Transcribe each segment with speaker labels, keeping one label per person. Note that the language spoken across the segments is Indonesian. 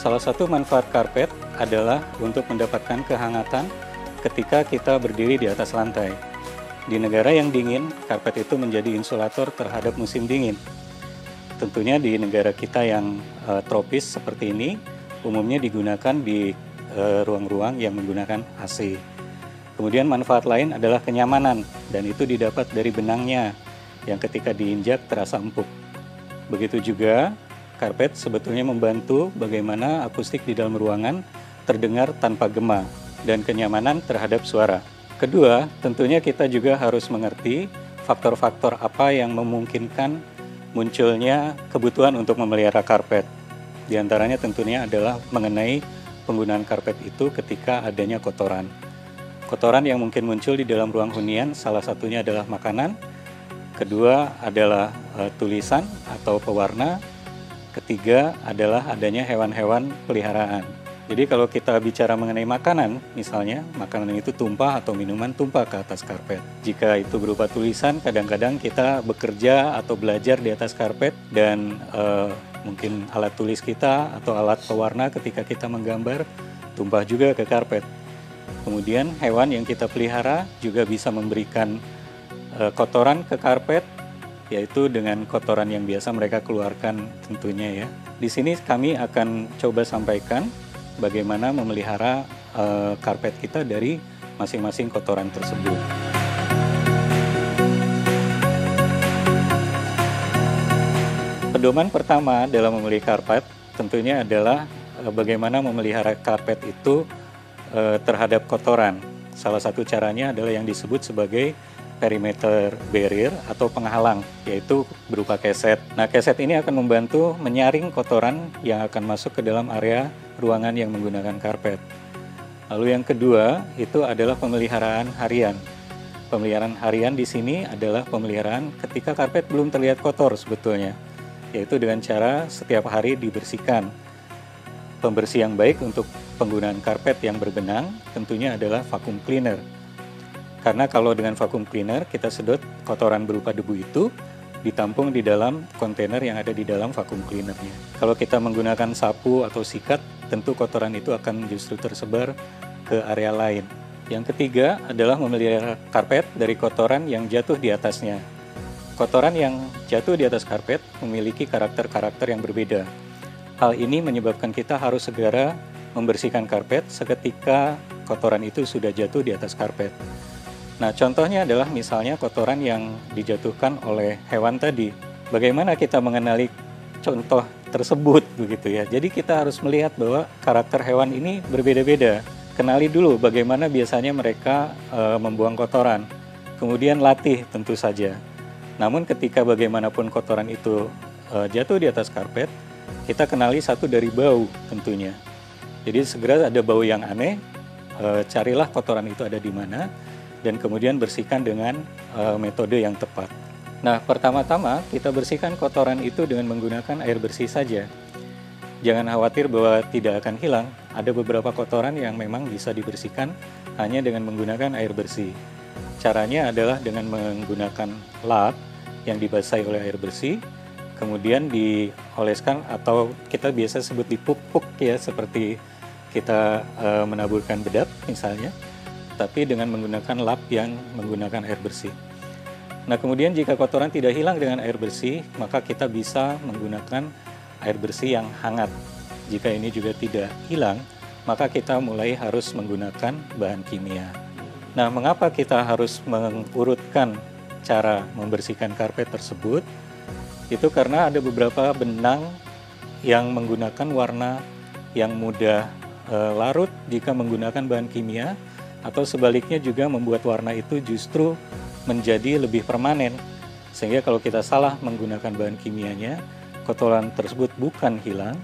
Speaker 1: Salah satu manfaat karpet adalah untuk mendapatkan kehangatan ketika kita berdiri di atas lantai. Di negara yang dingin, karpet itu menjadi insulator terhadap musim dingin. Tentunya di negara kita yang tropis seperti ini, umumnya digunakan di ruang-ruang yang menggunakan AC. Kemudian manfaat lain adalah kenyamanan, dan itu didapat dari benangnya yang ketika diinjak terasa empuk. Begitu juga karpet sebetulnya membantu bagaimana akustik di dalam ruangan terdengar tanpa gema dan kenyamanan terhadap suara. Kedua, tentunya kita juga harus mengerti faktor-faktor apa yang memungkinkan munculnya kebutuhan untuk memelihara karpet. Di antaranya tentunya adalah mengenai penggunaan karpet itu ketika adanya kotoran. Kotoran yang mungkin muncul di dalam ruang hunian salah satunya adalah makanan, kedua adalah tulisan atau pewarna, ketiga adalah adanya hewan-hewan peliharaan. Jadi kalau kita bicara mengenai makanan, misalnya makanan itu tumpah atau minuman tumpah ke atas karpet. Jika itu berupa tulisan, kadang-kadang kita bekerja atau belajar di atas karpet dan mungkin alat tulis kita atau alat pewarna ketika kita menggambar tumpah juga ke karpet. Kemudian hewan yang kita pelihara juga bisa memberikan kotoran ke karpet, yaitu dengan kotoran yang biasa mereka keluarkan tentunya ya. Di sini kami akan coba sampaikan bagaimana memelihara karpet kita dari masing-masing kotoran tersebut. Pedoman pertama dalam memelihara karpet tentunya adalah bagaimana memelihara karpet itu terhadap kotoran. Salah satu caranya adalah yang disebut sebagai perimeter barrier atau penghalang, yaitu berupa keset. Nah, keset ini akan membantu menyaring kotoran yang akan masuk ke dalam area ruangan yang menggunakan karpet. Lalu yang kedua itu adalah pemeliharaan harian. Pemeliharaan harian di sini adalah pemeliharaan ketika karpet belum terlihat kotor sebetulnya, yaitu dengan cara setiap hari dibersihkan. Pembersih yang baik untuk penggunaan karpet yang berbenang tentunya adalah vacuum cleaner. Karena kalau dengan vacuum cleaner kita sedot kotoran berupa debu itu ditampung di dalam kontainer yang ada di dalam vacuum cleanernya. Kalau kita menggunakan sapu atau sikat, tentu kotoran itu akan justru tersebar ke area lain. Yang ketiga adalah memelihara karpet dari kotoran yang jatuh di atasnya. Kotoran yang jatuh di atas karpet memiliki karakter-karakter yang berbeda. Hal ini menyebabkan kita harus segera membersihkan karpet seketika kotoran itu sudah jatuh di atas karpet. Nah, contohnya adalah misalnya kotoran yang dijatuhkan oleh hewan tadi. Bagaimana kita mengenali contoh tersebut begitu ya. Jadi kita harus melihat bahwa karakter hewan ini berbeda-beda. Kenali dulu bagaimana biasanya mereka membuang kotoran. Kemudian latih tentu saja. Namun ketika bagaimanapun kotoran itu jatuh di atas karpet, kita kenali satu dari bau tentunya. Jadi segera ada bau yang aneh, carilah kotoran itu ada di mana, dan kemudian bersihkan dengan metode yang tepat. Nah, pertama-tama kita bersihkan kotoran itu dengan menggunakan air bersih saja. Jangan khawatir bahwa tidak akan hilang. Ada beberapa kotoran yang memang bisa dibersihkan hanya dengan menggunakan air bersih. Caranya adalah dengan menggunakan lap yang dibasahi oleh air bersih, kemudian dioleskan atau kita biasa sebut dipuk-puk ya, seperti kita menaburkan bedak misalnya, tapi dengan menggunakan lap yang menggunakan air bersih. Nah, kemudian jika kotoran tidak hilang dengan air bersih, maka kita bisa menggunakan air bersih yang hangat. Jika ini juga tidak hilang, maka kita mulai harus menggunakan bahan kimia. Nah, mengapa kita harus mengurutkan cara membersihkan karpet tersebut? Itu karena ada beberapa benang yang menggunakan warna yang mudah larut jika menggunakan bahan kimia, atau sebaliknya juga membuat warna itu justru menjadi lebih permanen. Sehingga kalau kita salah menggunakan bahan kimianya, kotoran tersebut bukan hilang,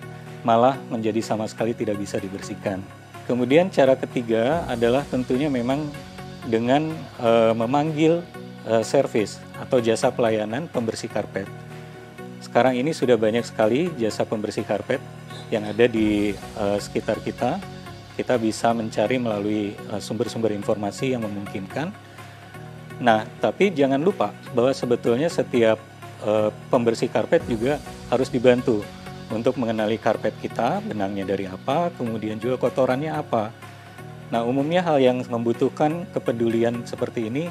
Speaker 1: malah menjadi sama sekali tidak bisa dibersihkan. Kemudian cara ketiga adalah tentunya memang dengan memanggil servis atau jasa pelayanan pembersih karpet. Sekarang ini sudah banyak sekali jasa pembersih karpet yang ada di sekitar kita. Kita bisa mencari melalui sumber-sumber informasi yang memungkinkan. Nah, tapi jangan lupa bahwa sebetulnya setiap pembersih karpet juga harus dibantu untuk mengenali karpet kita, benangnya dari apa, kemudian juga kotorannya apa. Nah, umumnya hal yang membutuhkan kepedulian seperti ini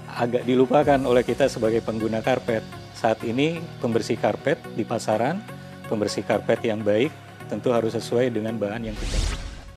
Speaker 1: agak dilupakan oleh kita sebagai pengguna karpet. Saat ini pembersih karpet di pasaran, pembersih karpet yang baik tentu harus sesuai dengan bahan yang kita